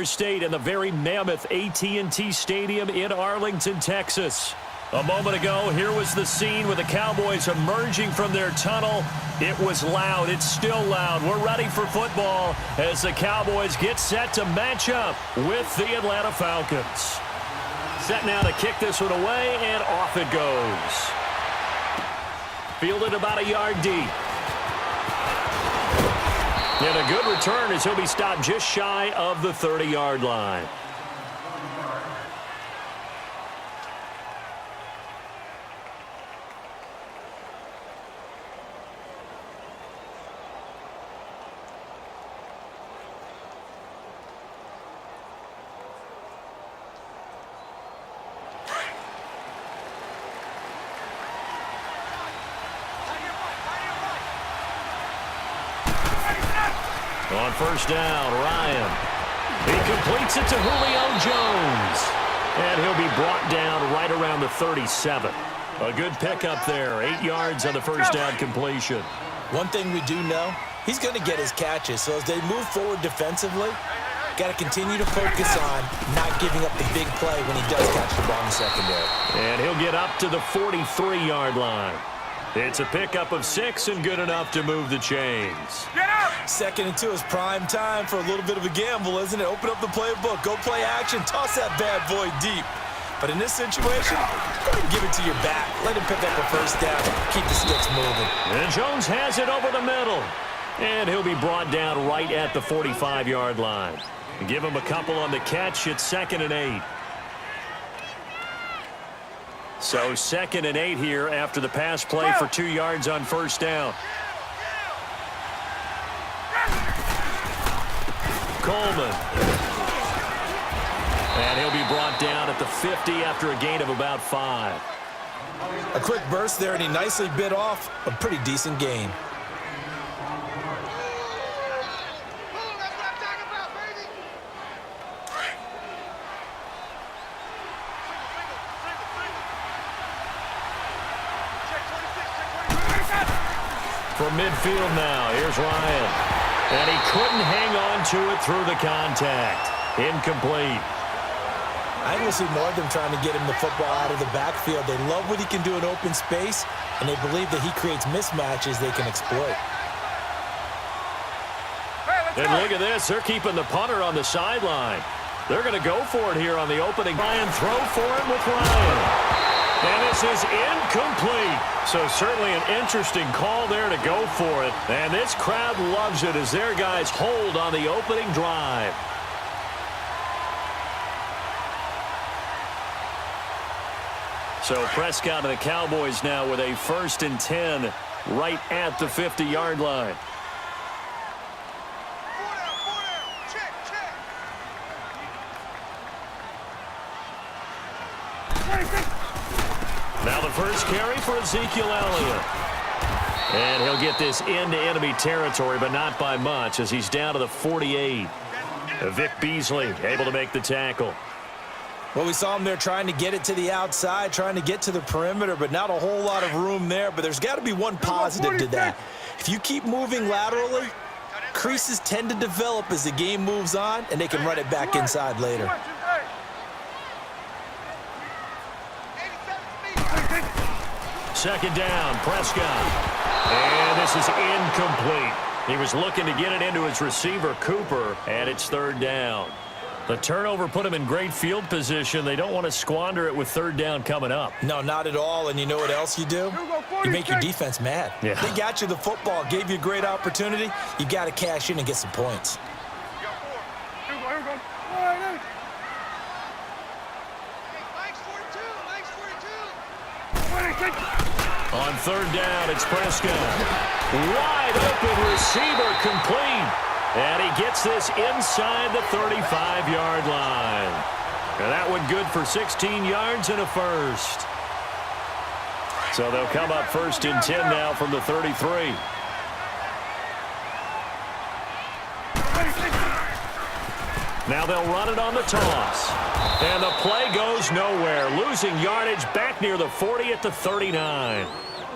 State in the very mammoth AT&T Stadium in Arlington, Texas. A moment ago, here was the scene with the Cowboys emerging from their tunnel. It was loud. It's still loud. We're ready for football as the Cowboys get set to match up with the Atlanta Falcons. Set now to kick this one away, and off it goes. Fielded about a yard deep. And a good return as he'll be stopped just shy of the 30-yard line. On first down, Ryan. He completes it to Julio Jones. And he'll be brought down right around the 37. A good pickup there. 8 yards on the first down completion. One thing we do know, he's going to get his catches. So as they move forward defensively, got to continue to focus on not giving up the big play when he does catch the ball in the secondary. And he'll get up to the 43-yard line. It's a pickup of 6 and good enough to move the chains. Second and 2 is prime time for a little bit of a gamble, isn't it? Open up the playbook, go play action, toss that bad boy deep. But in this situation, go ahead and give it to your back. Let him pick up a first down, keep the sticks moving. And Jones has it over the middle. And he'll be brought down right at the 45-yard line. Give him a couple on the catch. It's 2nd and 8. So 2nd and 8 here after the pass play for 2 yards on first down. Coleman. And he'll be brought down at the 50 after a gain of about 5. A quick burst there, and he nicely bit off a pretty decent gain. From midfield now, here's Ryan. And he couldn't hang on to it through the contact. Incomplete. I will see more of them trying to get him the football out of the backfield. They love what he can do in open space, and they believe that he creates mismatches they can exploit. And look at this. They're keeping the punter on the sideline. They're going to go for it here on the opening. Ryan throw for it with Ryan. And this is incomplete. So certainly an interesting call there to go for it. And this crowd loves it as their guys hold on the opening drive. So Prescott and the Cowboys now with a 1st and 10 right at the 50-yard line. Now the first carry for Ezekiel Elliott. And he'll get this into enemy territory, but not by much as he's down to the 48. Vic Beasley able to make the tackle. Well, we saw him there trying to get it to the outside, trying to get to the perimeter, but not a whole lot of room there. But there's got to be one positive to that. If you keep moving laterally, creases tend to develop as the game moves on, and they can run it back inside later. Second down, Prescott. And this is incomplete. He was looking to get it into his receiver, Cooper, and it's 3rd down. The turnover put him in great field position. They don't want to squander it with 3rd down coming up. No, not at all. And you know what else you do? You make your defense mad. Yeah. They got you the football, gave you a great opportunity. You got to cash in and get some points. On 3rd down, it's Prescott. Wide open receiver complete. And he gets this inside the 35-yard line. And that one good for 16 yards and a first. So they'll come up 1st and 10 now from the 33. Now they'll run it on the toss. And the play goes nowhere. Losing yardage back near the 40 at the 39.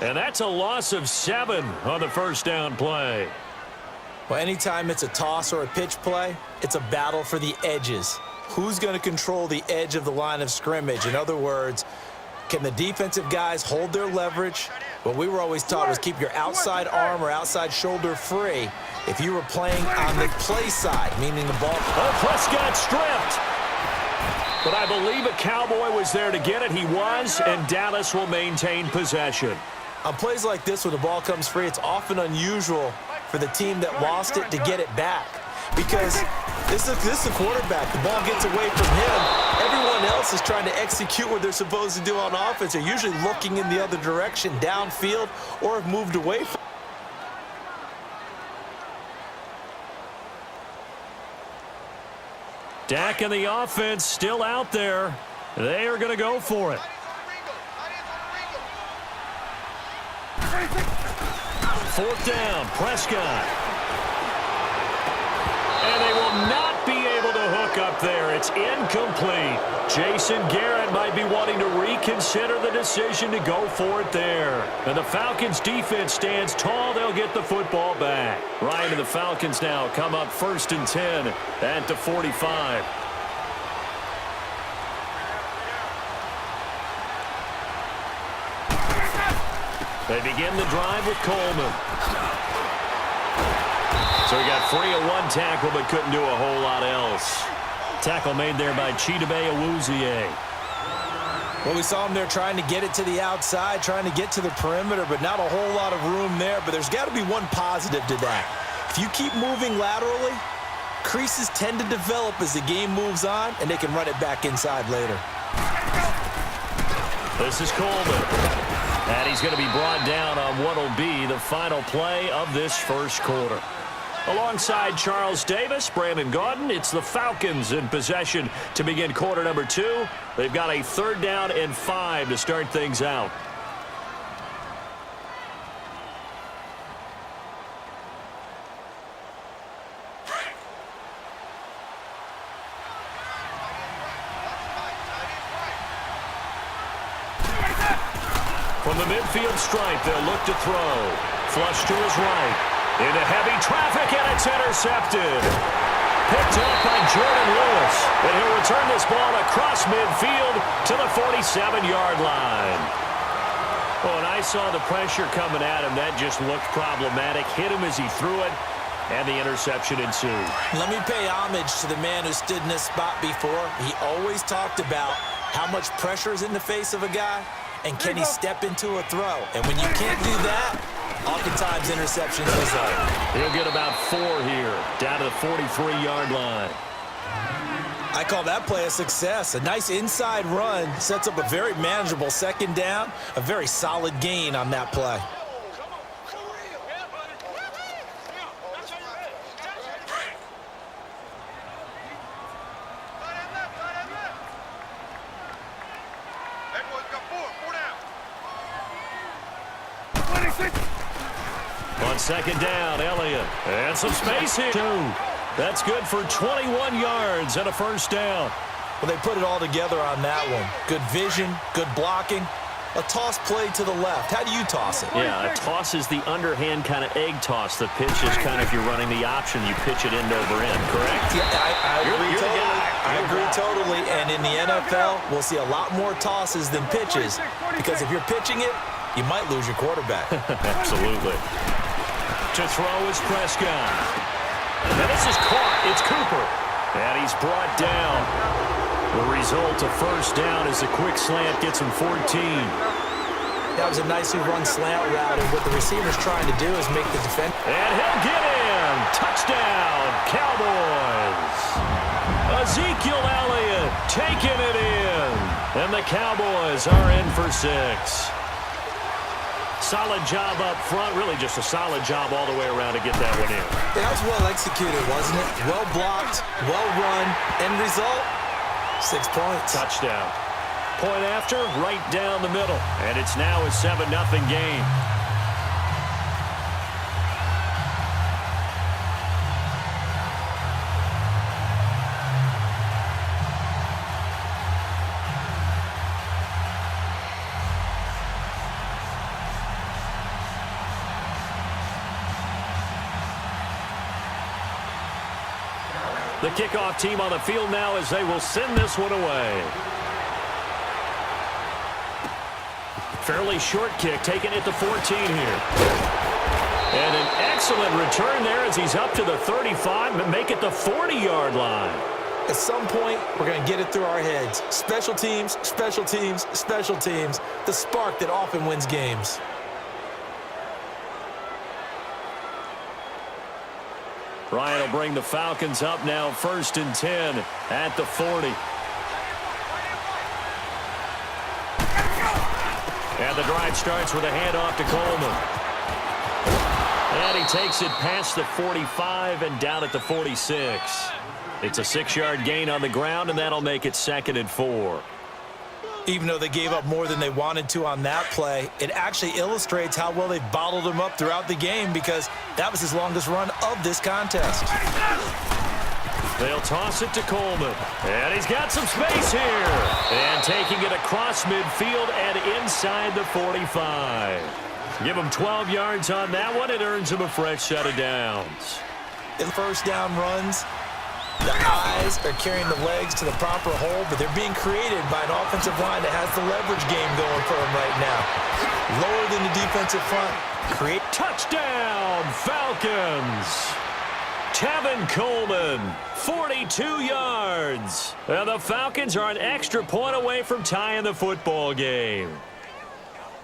And that's a loss of 7 on the first down play. Well, anytime it's a toss or a pitch play, it's a battle for the edges. Who's going to control the edge of the line of scrimmage? In other words, can the defensive guys hold their leverage? What we were always taught was keep your outside arm or outside shoulder free if you were playing on the play side, meaning the ball. Oh, Prescott stripped. But I believe a Cowboy was there to get it. He was, and Dallas will maintain possession. On plays like this, when the ball comes free, it's often unusual for the team that lost it to get it back. Because this is the quarterback. The ball gets away from him. Everyone else is trying to execute what they're supposed to do on offense. They're usually looking in the other direction, downfield, or have moved away from. Dak and the offense still out there. They are going to go for it. Fourth down, Prescott. And they will not be able to hook up there. It's incomplete. Jason Garrett might be wanting to reconsider the decision to go for it there. And the Falcons defense stands tall. They'll get the football back. Ryan and the Falcons now come up 1st and 10 at the 45. They begin the drive with Coleman. So he got free of one tackle but couldn't do a whole lot else. Tackle made there by Chidobe Awuzie. Well, we saw him there trying to get it to the outside, trying to get to the perimeter, but not a whole lot of room there. But there's got to be one positive to that. If you keep moving laterally, creases tend to develop as the game moves on, and they can run it back inside later. This is Coleman. And he's going to be brought down on what will be the final play of this first quarter. Alongside Charles Davis, Brandon Gaudin, it's the Falcons in possession to begin quarter number 2. They've got a 3rd down and 5 to start things out. From the midfield stripe, they'll look to throw. Flush to his right. Into heavy traffic, and it's intercepted. Picked up by Jordan Lewis. And he'll return this ball across midfield to the 47-yard line. Oh, and I saw the pressure coming at him. That just looked problematic. Hit him as he threw it, and the interception ensued. Let me pay homage to the man who stood in this spot before. He always talked about how much pressure is in the face of a guy, and can he step into a throw? And when you can't do that, oftentimes interceptions result. He'll get about 4 here, down to the 43-yard line. I call that play a success. A nice inside run sets up a very manageable 2nd down, a very solid gain on that play. On 2nd down, Elliott. And some space here. 2. That's good for 21 yards and a 1st down. Well, they put it all together on that one. Good vision, good blocking. A toss play to the left. How do you toss it? Yeah, a toss is the underhand kind of egg toss. The pitch is kind of, if you're running the option, you pitch it end over end, correct? Yeah, I agree You're totally. I agree guy. totally. And in the NFL, we'll see a lot more tosses than pitches, because if you're pitching it, you might lose your quarterback. Absolutely. To throw is Prescott. And this is caught. It's Cooper. And he's brought down. The result, a 1st down as the quick slant gets him 14. That was a nicely run slant route, and what the receiver's trying to do is make the defense. And he'll get in. Touchdown, Cowboys. Ezekiel Elliott taking it in. And the Cowboys are in for 6. Solid job up front. Really just a solid job all the way around to get that one in. That was well executed, wasn't it? Well blocked, well run. End result, 6 points. Touchdown. Point after, right down the middle. And it's now a 7-0 game. The kickoff team on the field now as they will send this one away. Fairly short kick, taking it to 14 here. And an excellent return there as he's up to the 35, but make it the 40-yard line. At some point, we're going to get it through our heads. Special teams, special teams, special teams. The spark that often wins games. Ryan will bring the Falcons up now 1st and 10 at the 40. And the drive starts with a handoff to Coleman. And he takes it past the 45 and down at the 46. It's a 6-yard gain on the ground, and that'll make it 2nd and 4. Even though they gave up more than they wanted to on that play, it actually illustrates how well they've bottled him up throughout the game because that was his longest run of this contest. They'll toss it to Coleman. And he's got some space here. And taking it across midfield and inside the 45. Give him 12 yards on that one. It earns him a fresh set of downs. In first down runs, the eyes are carrying the legs to the proper hole, but they're being created by an offensive line that has the leverage game going for them right now. Lower than the defensive front. Create touchdown, Falcons. Tevin Coleman, 42 yards. And the Falcons are an extra point away from tying the football game.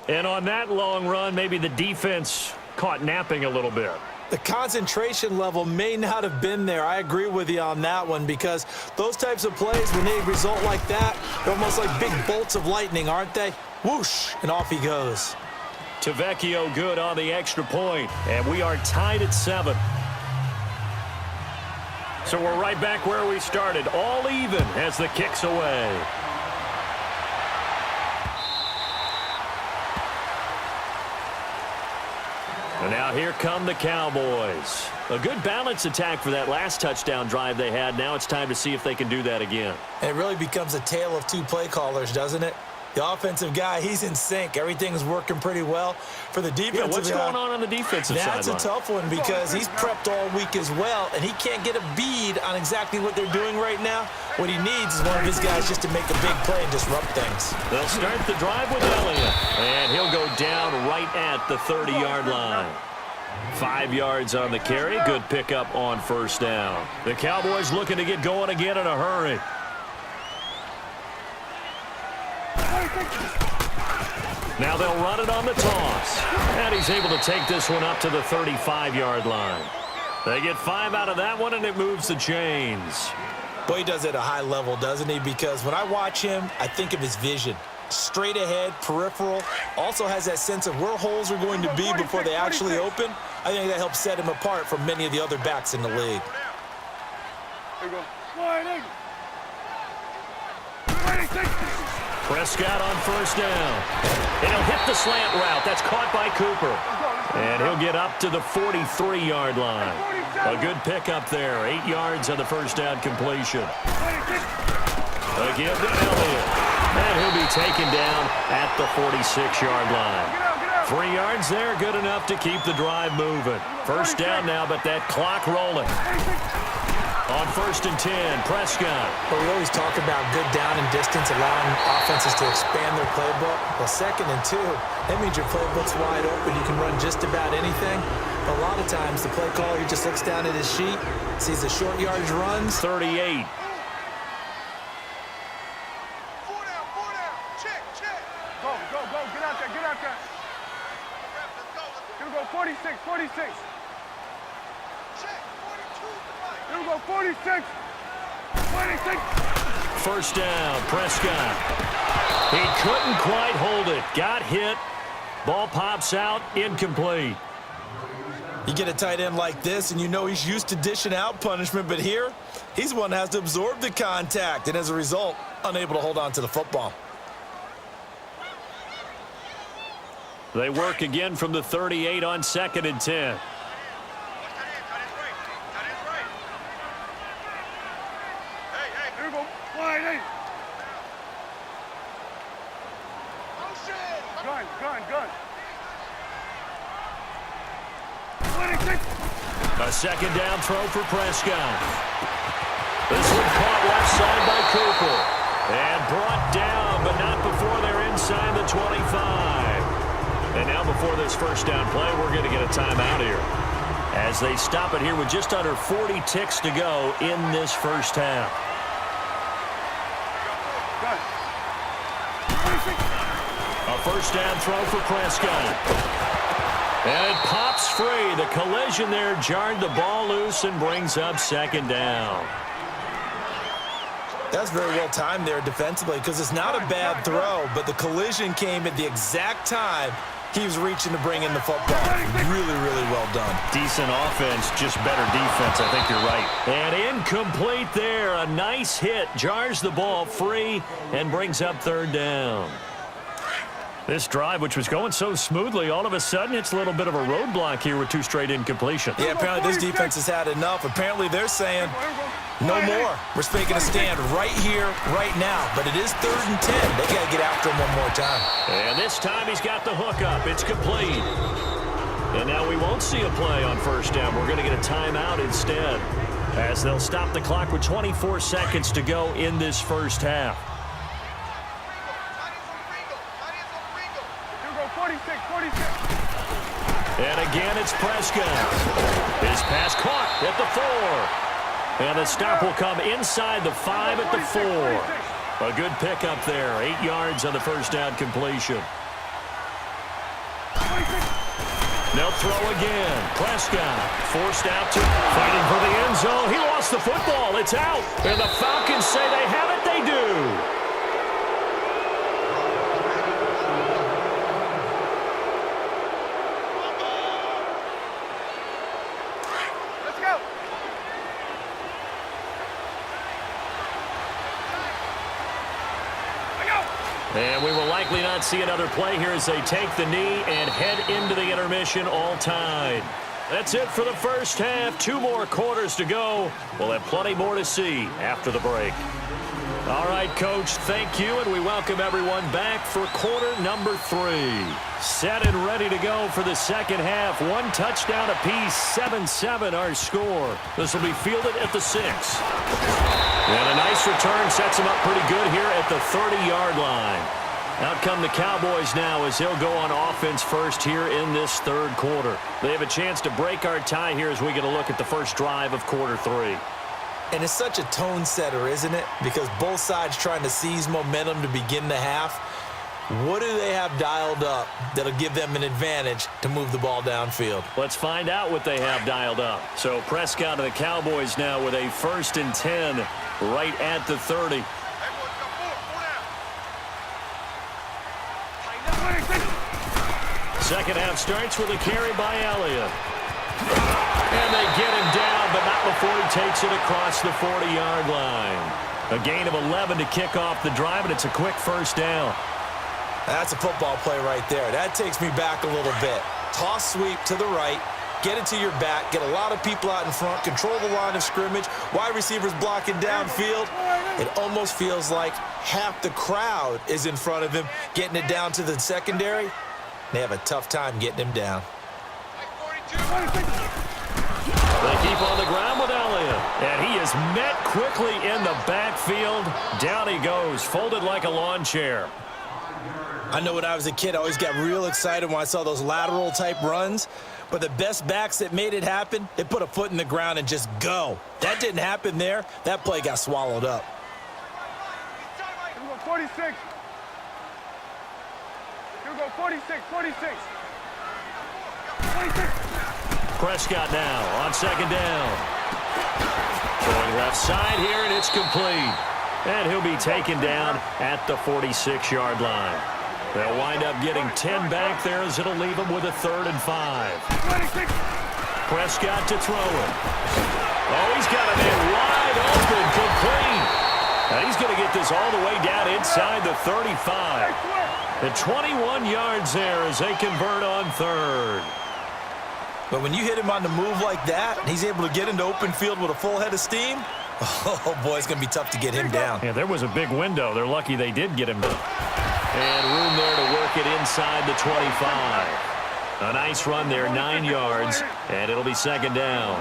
And on that long run, maybe the defense caught napping a little bit. The concentration level may not have been there. I agree with you on that one because those types of plays, when they result like that, they're almost like big bolts of lightning, aren't they? Whoosh, and off he goes. Tavecchio good on the extra point, and we are tied at 7. So we're right back where we started, all even as the kick's away. And now here come the Cowboys. A good balance attack for that last touchdown drive they had. Now it's time to see if they can do that again. And it really becomes a tale of two play callers, doesn't it? The offensive guy, he's in sync. Everything's working pretty well. For the defensive guy, what's going on the defensive side? That's a tough one because he's prepped all week as well, and he can't get a bead on exactly what they're doing right now. What he needs is one of his guys just to make a big play and disrupt things. They'll start the drive with Elliott, and he'll go down right at the 30-yard line. 5 yards on the carry. Good pickup on first down. The Cowboys looking to get going again in a hurry. Now they'll run it on the toss. And he's able to take this one up to the 35-yard line. They get 5 out of that one, and it moves the chains. Boy, he does it at a high level, doesn't he? Because when I watch him, I think of his vision. Straight ahead, peripheral. Also has that sense of where holes are going to be before they actually open. I think that helps set him apart from many of the other backs in the league. There you go. Prescott on first down. And he'll hit the slant route. That's caught by Cooper. And he'll get up to the 43-yard line. A good pickup there. 8 yards on the first down completion. Again to Elliott. And he'll be taken down at the 46-yard line. 3 yards there, good enough to keep the drive moving. First down now, but that clock rolling. On 1st and 10, Prescott. Well, we always talk about good down and distance, allowing offenses to expand their playbook. Well, 2nd and 2, that means your playbook's wide open. You can run just about anything. But a lot of times, the play caller, he just looks down at his sheet, sees the short yardage runs. 38. Go, get out there. Here we go, 46. Here we go, 46. First down, Prescott. He couldn't quite hold it. Got hit. Ball pops out, incomplete. You get a tight end like this, and you know he's used to dishing out punishment, but here, he's the one that has to absorb the contact, and as a result, unable to hold on to the football. They work again from the 38 on 2nd and 10. Here we go, wide eight. Gun. 26. A second down throw for Prescott. This one caught left side by Cooper. And brought down, but not before they're inside the 25. And now before this first down play, we're going to get a timeout here, as they stop it here with just under 40 ticks to go in this first half. A first down throw for Prescott. And it pops free. The collision there jarred the ball loose and brings up second down. That's very well timed there defensively, because it's not a bad throw, but the collision came at the exact time he was reaching to bring in the football. Really, really well done. Decent offense, just better defense. I think you're right. And incomplete there. A nice hit. Jars the ball free and brings up third down. This drive, which was going so smoothly, all of a sudden it's a little bit of a roadblock here with two straight incompletions. Yeah, apparently this defense has had enough. Apparently they're saying no more. We're making a stand right here, right now. But it is 3rd and 10. They got to get after him one more time. And this time he's got the hook up. It's complete. And now we won't see a play on first down. We're going to get a timeout instead, as they'll stop the clock with 24 seconds to go in this first half. 46. And again, it's Prescott. His pass caught at the 4. And the stop will come inside the 5 at the 4. A good pickup there. 8 yards on the first down completion. They'll throw again. Prescott forced out to fighting for the end zone. He lost the football. It's out. And the Falcons say they have it. They do. And we will likely not see another play here as they take the knee and head into the intermission all tied. That's it for the first half. 2 more quarters to go. We'll have plenty more to see after the break. All right, Coach, thank you, and we welcome everyone back for quarter number 3. Set and ready to go for the second half. 1 touchdown apiece, 7-7 our score. This will be fielded at the 6. And a nice return sets him up pretty good here at the 30-yard line. Out come the Cowboys now as they'll go on offense first here in this third quarter. They have a chance to break our tie here as we get a look at the first drive of quarter 3. And it's such a tone setter, isn't it? Because both sides trying to seize momentum to begin the half. What do they have dialed up that'll give them an advantage to move the ball downfield? Let's find out what they have dialed up. So Prescott and the Cowboys now with a 1st and 10 right at the 30. Second half starts with a carry by Elliott. And they get him down, but not before he takes it across the 40-yard line. A gain of 11 to kick off the drive, and it's a quick first down. That's a football play right there. That takes me back a little bit. Toss sweep to the right, get it to your back, get a lot of people out in front, control the line of scrimmage, wide receivers blocking downfield. It almost feels like half the crowd is in front of him, getting it down to the secondary. They have a tough time getting him down. They keep on the ground with Elliott, and he is met quickly in the backfield. Down he goes, folded like a lawn chair. I know when I was a kid, I always got real excited when I saw those lateral-type runs. But the best backs that made it happen, they put a foot in the ground and just go. That didn't happen there. That play got swallowed up. 46. Here we go, 46. Prescott now on second down. Going left side here, and it's complete. And he'll be taken down at the 46-yard line. They'll wind up getting 10 back there as it'll leave them with a 3rd and 5. Prescott to throw it. Oh, he's got a man wide open, complete. And he's going to get this all the way down inside the 35. At 21 yards there as they convert on 3rd. But when you hit him on the move like that, and he's able to get into open field with a full head of steam, oh, boy, it's going to be tough to get him down. Yeah, there was a big window. They're lucky they did get him down. And room there to work it inside the 25. A nice run there, 9 yards, and it'll be second down.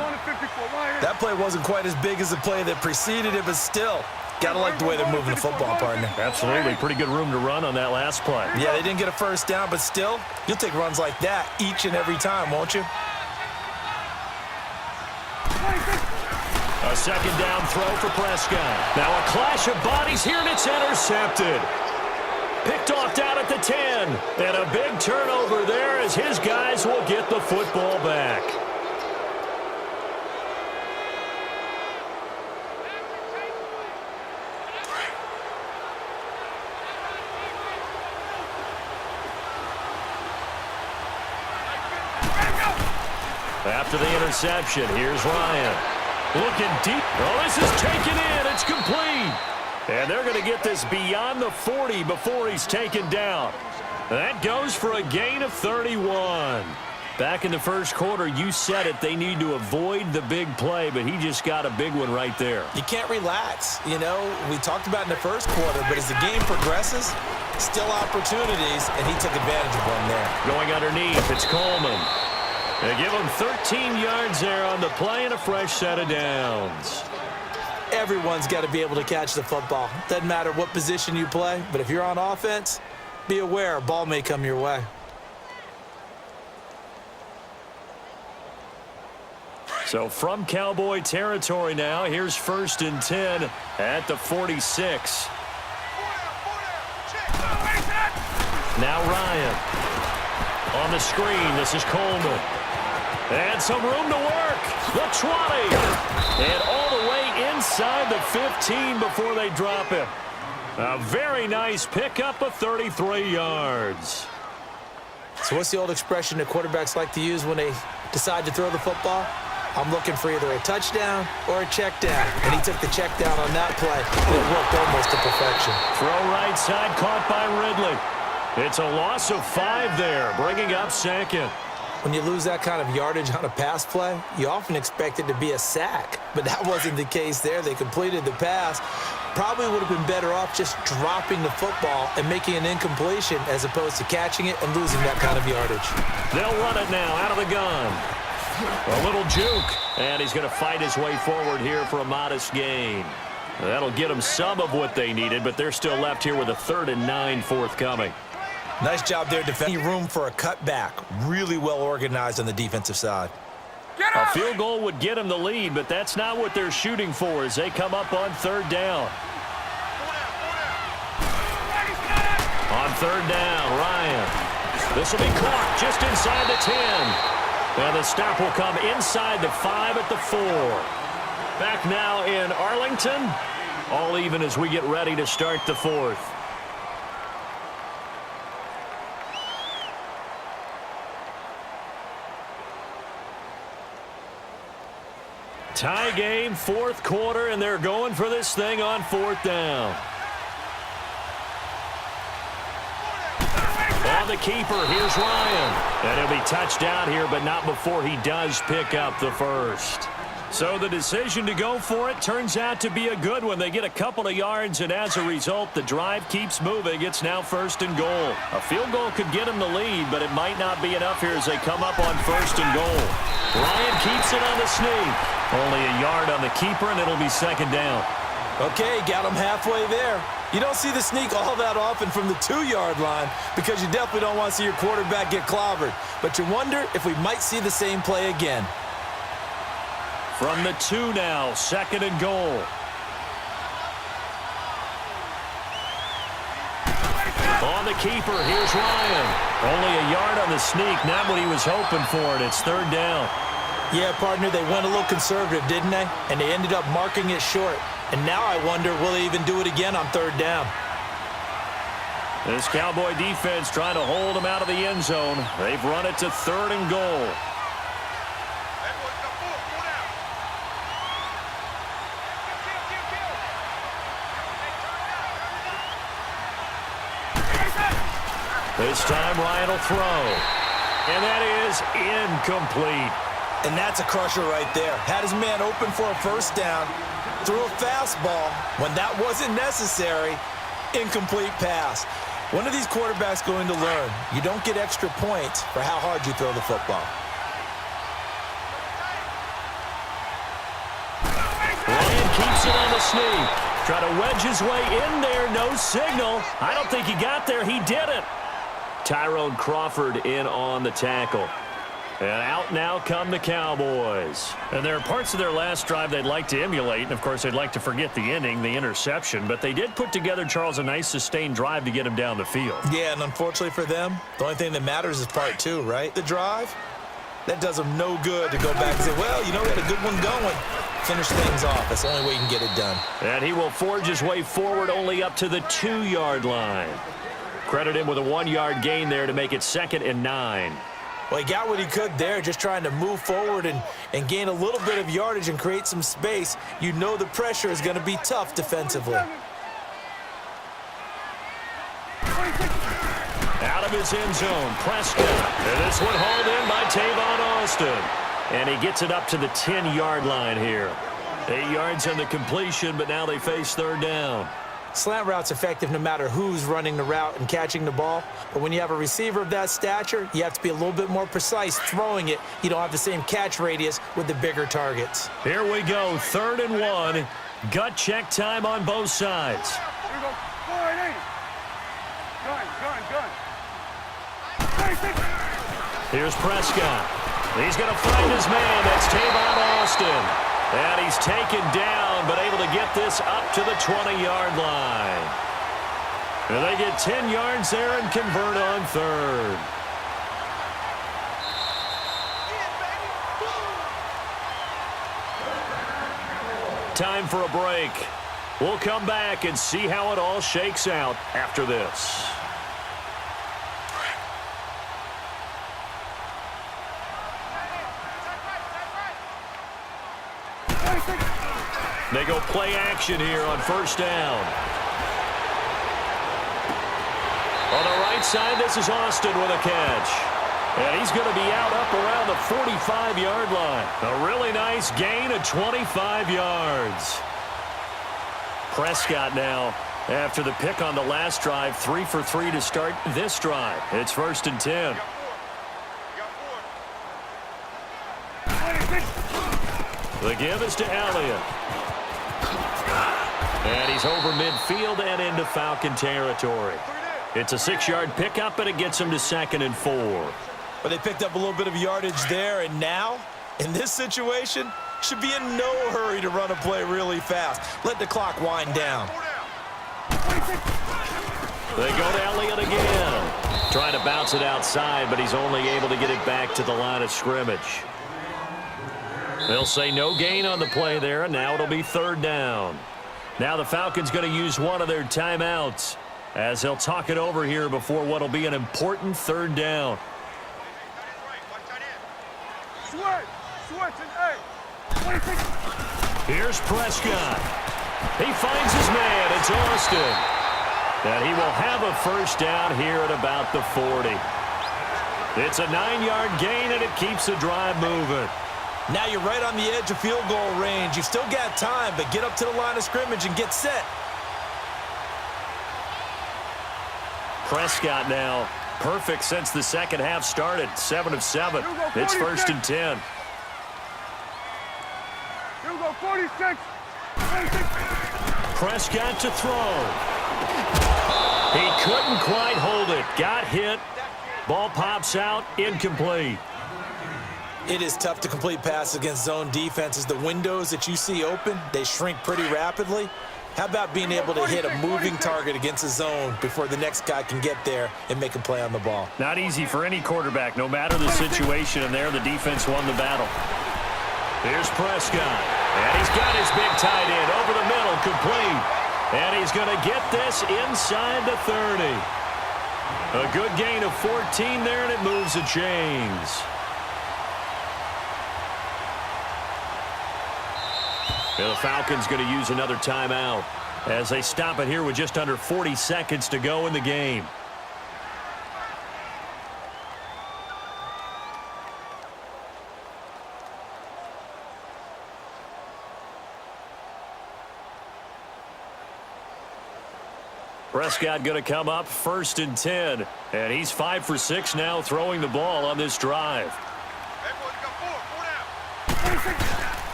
That play wasn't quite as big as the play that preceded it, but still, gotta like the way they're moving the football, partner. Absolutely. Pretty good room to run on that last play. Yeah, they didn't get a first down, but still, you'll take runs like that each and every time, won't you? A second down throw for Prescott. Now a clash of bodies here, and it's intercepted. Picked off down at the 10. And a big turnover there as his guys will get the football back. After the interception, here's Ryan. Looking deep. Oh, this is taken in. It's complete. And they're going to get this beyond the 40 before he's taken down. That goes for a gain of 31. Back in the first quarter, you said it. They need to avoid the big play, but he just got a big one right there. You can't relax. You know, we talked about in the first quarter, but as the game progresses, still opportunities, and he took advantage of one there. Going underneath, it's Coleman. They give him 13 yards there on the play and a fresh set of downs. Everyone's got to be able to catch the football. Doesn't matter what position you play, but if you're on offense, be aware a ball may come your way. So from Cowboy territory now, here's 1st and 10 at the 46. Now Ryan. On the screen, this is Coleman. And some room to work. The 20. And all the way inside the 15 before they drop him. A very nice pickup of 33 yards. So what's the old expression that quarterbacks like to use when they decide to throw the football? I'm looking for either a touchdown or a check down. And he took the check down on that play. It worked almost to perfection. Throw right side, caught by Ridley. It's a loss of 5 there, bringing up second. When you lose that kind of yardage on a pass play, you often expect it to be a sack. But that wasn't the case there. They completed the pass. Probably would have been better off just dropping the football and making an incompletion as opposed to catching it and losing that kind of yardage. They'll run it now out of the gun. A little juke, and he's going to fight his way forward here for a modest gain. That'll get them some of what they needed, but they're still left here with a 3rd and 9 forthcoming. Nice job there defending. Room for a cutback. Really well organized on the defensive side. A field goal would get them the lead, but that's not what they're shooting for as they come up on 3rd down. On 3rd down, Ryan. This will be caught just inside the 10. And the stop will come inside the 5 at the 4. Back now in Arlington. All even as we get ready to start the 4th. Tie game, 4th quarter, and they're going for this thing on 4th down. On the keeper, here's Ryan. And he'll be touched out here, but not before he does pick up the first. So the decision to go for it turns out to be a good one. They get a couple of yards, and as a result, the drive keeps moving. It's now 1st and goal. A field goal could get them the lead, but it might not be enough here as they come up on 1st and goal. Ryan keeps it on the sneak. Only a yard on the keeper, and it'll be 2nd down. Okay, got him halfway there. You don't see the sneak all that often from the 2-yard line because you definitely don't want to see your quarterback get clobbered. But you wonder if we might see the same play again. From the 2 now, 2nd and goal. On the keeper, here's Ryan. Only a yard on the sneak, not what he was hoping for, and it's 3rd down. Yeah, partner, they went a little conservative, didn't they? And they ended up marking it short. And now I wonder, will they even do it again on 3rd down? This Cowboy defense trying to hold him out of the end zone. They've run it to 3rd and goal. This time Ryan will throw. And that is incomplete. And that's a crusher right there. Had his man open for a 1st down. Threw a fastball when that wasn't necessary. Incomplete pass. When are these quarterbacks going to learn? You don't get extra points for how hard you throw the football. Ryan keeps it on the sneak. Try to wedge his way in there. No signal. I don't think he got there. He did it. Tyrone Crawford in on the tackle. And out now come the Cowboys. And there are parts of their last drive they'd like to emulate. And, of course, they'd like to forget the ending, the interception. But they did put together, Charles, a nice sustained drive to get him down the field. Yeah, and unfortunately for them, the only thing that matters is part two, right? The drive, that does them no good to go back and say, well, you know, we had a good one going. Finish things off. That's the only way you can get it done. And he will forge his way forward only up to the 2-yard line. Credit him with a 1-yard gain there to make it 2nd and 9. Well, he got what he could there, just trying to move forward and gain a little bit of yardage and create some space. You know the pressure is going to be tough defensively. Out of his end zone, Prescott. And this one hauled in by Tavon Austin. And he gets it up to the 10-yard line here. 8 yards on the completion, but now they face 3rd down. Slant route's effective no matter who's running the route and catching the ball. But when you have a receiver of that stature, you have to be a little bit more precise throwing it. You don't have the same catch radius with the bigger targets. Here we go, 3rd and 1. Gut check time on both sides. Here we go. 480. Gun. Here's Prescott. He's going to find his man. That's Tavon Austin. And he's taken down, but able to get this up to the 20-yard line. And they get 10 yards there and convert on 3rd. Time for a break. We'll come back and see how it all shakes out after this. They go play action here on 1st down. On the right side, this is Austin with a catch. And he's going to be out up around the 45-yard line. A really nice gain of 25 yards. Prescott now, after the pick on the last drive, 3 for 3 to start this drive. It's 1st and 10. The give is to Elliott. And he's over midfield and into Falcon territory. It's a 6-yard pickup, and it gets him to 2nd and 4. But they picked up a little bit of yardage there, and now, in this situation, should be in no hurry to run a play really fast. Let the clock wind down. They go to Elliott again. Trying to bounce it outside, but he's only able to get it back to the line of scrimmage. They'll say no gain on the play there, and now it'll be 3rd down. Now the Falcons going to use one of their timeouts as they'll talk it over here before what will be an important 3rd down. Here's Prescott. He finds his man. It's Austin. And he will have a 1st down here at about the 40. It's a 9-yard gain, and it keeps the drive moving. Now you're right on the edge of field goal range. You've still got time, but get up to the line of scrimmage and get set. Prescott now perfect since the second half started. 7 of 7. It's 1st and 10. Here we go, 46. Prescott to throw. He couldn't quite hold it. Got hit. Ball pops out. Incomplete. It is tough to complete passes against zone defenses. The windows that you see open, they shrink pretty rapidly. How about being able to hit a moving target against a zone before the next guy can get there and make a play on the ball? Not easy for any quarterback, no matter the situation, and there the defense won the battle. Here's Prescott, and he's got his big tight end over the middle, complete. And he's going to get this inside the 30. A good gain of 14 there, and it moves the chains. The Falcons going to use another timeout as they stop it here with just under 40 seconds to go in the game. Prescott going to come up 1st and 10. And he's 5 for 6 now throwing the ball on this drive.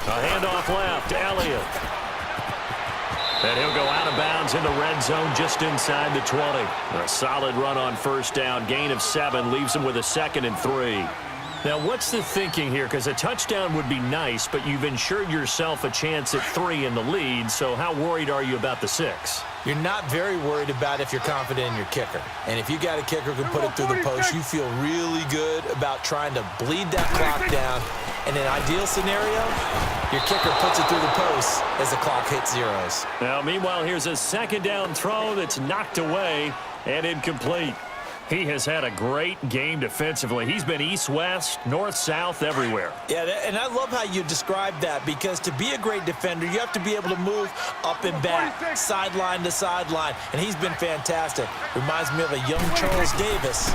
A handoff left, Elliott. And he'll go out of bounds in the red zone just inside the 20. A solid run on 1st down. Gain of 7 leaves him with a 2nd and 3. Now, what's the thinking here? Because a touchdown would be nice, but you've ensured yourself a chance at 3 in the lead, so how worried are you about the 6? You're not very worried about if you're confident in your kicker. And if you got a kicker who can put it through the post, you feel really good about trying to bleed that clock down. In an ideal scenario, your kicker puts it through the post as the clock hits zeros. Now, meanwhile, here's a 2nd down throw that's knocked away and incomplete. He has had a great game defensively. He's been east-west, north-south, everywhere. Yeah, and I love how you described that, because to be a great defender, you have to be able to move up and back, sideline to sideline, and he's been fantastic. Reminds me of a young Charles Davis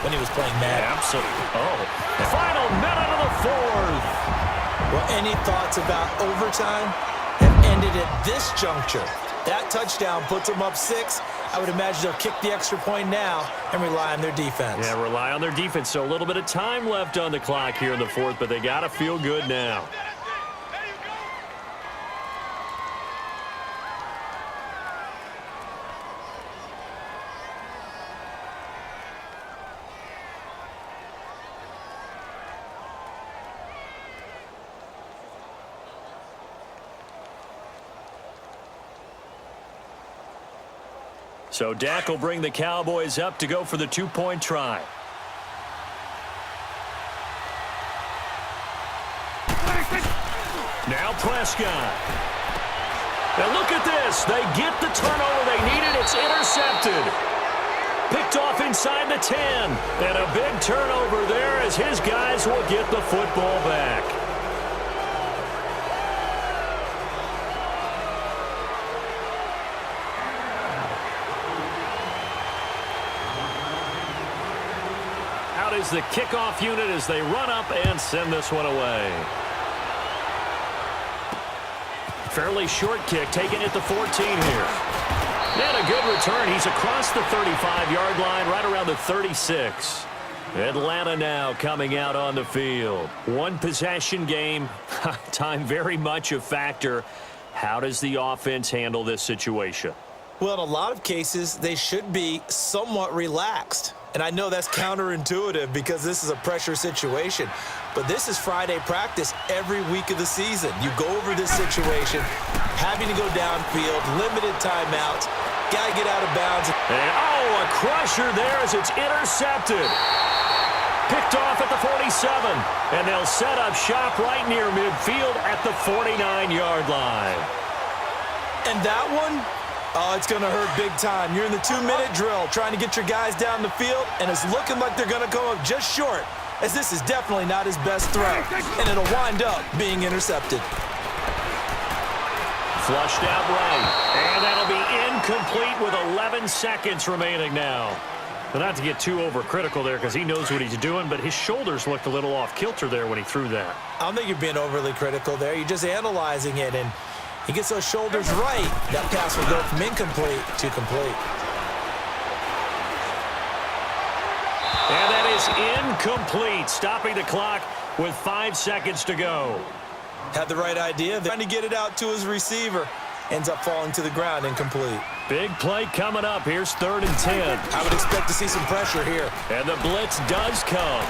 when he was playing Madden. Absolutely. Oh, final minute of the 4th. Well, any thoughts about overtime have ended at this juncture. That touchdown puts them up 6. I would imagine they'll kick the extra point now and rely on their defense. Yeah, rely on their defense. So a little bit of time left on the clock here in the 4th, but they got to feel good now. So Dak will bring the Cowboys up to go for the 2-point try. Now Prescott. Now look at this. They get the turnover they needed. It's intercepted. Picked off inside the 10. And a big turnover there as his guys will get the football back. Is the kickoff unit as they run up and send this one away. Fairly short kick, taken at the 14 here. And a good return. He's across the 35-yard line, right around the 36. Atlanta now coming out on the field. One possession game. Time very much a factor. How does the offense handle this situation? Well, in a lot of cases, they should be somewhat relaxed. And I know that's counterintuitive because this is a pressure situation. But this is Friday practice every week of the season. You go over this situation, having to go downfield, limited timeouts, got to get out of bounds. And, a crusher there as it's intercepted. Picked off at the 47. And they'll set up shop right near midfield at the 49-yard line. And that one? Oh, it's going to hurt big time. You're in the 2-minute drill trying to get your guys down the field, and it's looking like they're going to go up just short, as this is definitely not his best throw, and it'll wind up being intercepted. Flushed out right, and that'll be incomplete with 11 seconds remaining now. But not to get too overcritical there because he knows what he's doing, but his shoulders looked a little off kilter there when he threw that. I don't think you're being overly critical there. You're just analyzing it, and he gets those shoulders right. That pass will go from incomplete to complete. And that is incomplete, stopping the clock with 5 seconds to go. Had the right idea. Trying to get it out to his receiver. Ends up falling to the ground, incomplete. Big play coming up. Here's 3rd and 10. I would expect to see some pressure here. And the blitz does come.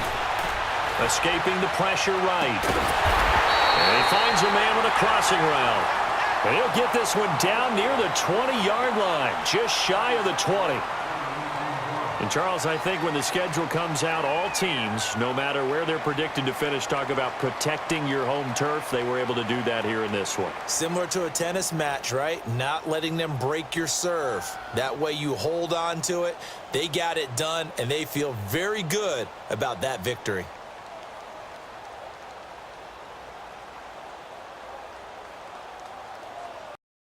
Escaping the pressure right. And he finds a man with a crossing route. And he'll get this one down near the 20-yard line, just shy of the 20. And, Charles, I think when the schedule comes out, all teams, no matter where they're predicted to finish, talk about protecting your home turf. They were able to do that here in this one. Similar to a tennis match, right? Not letting them break your serve. That way you hold on to it. They got it done, and they feel very good about that victory.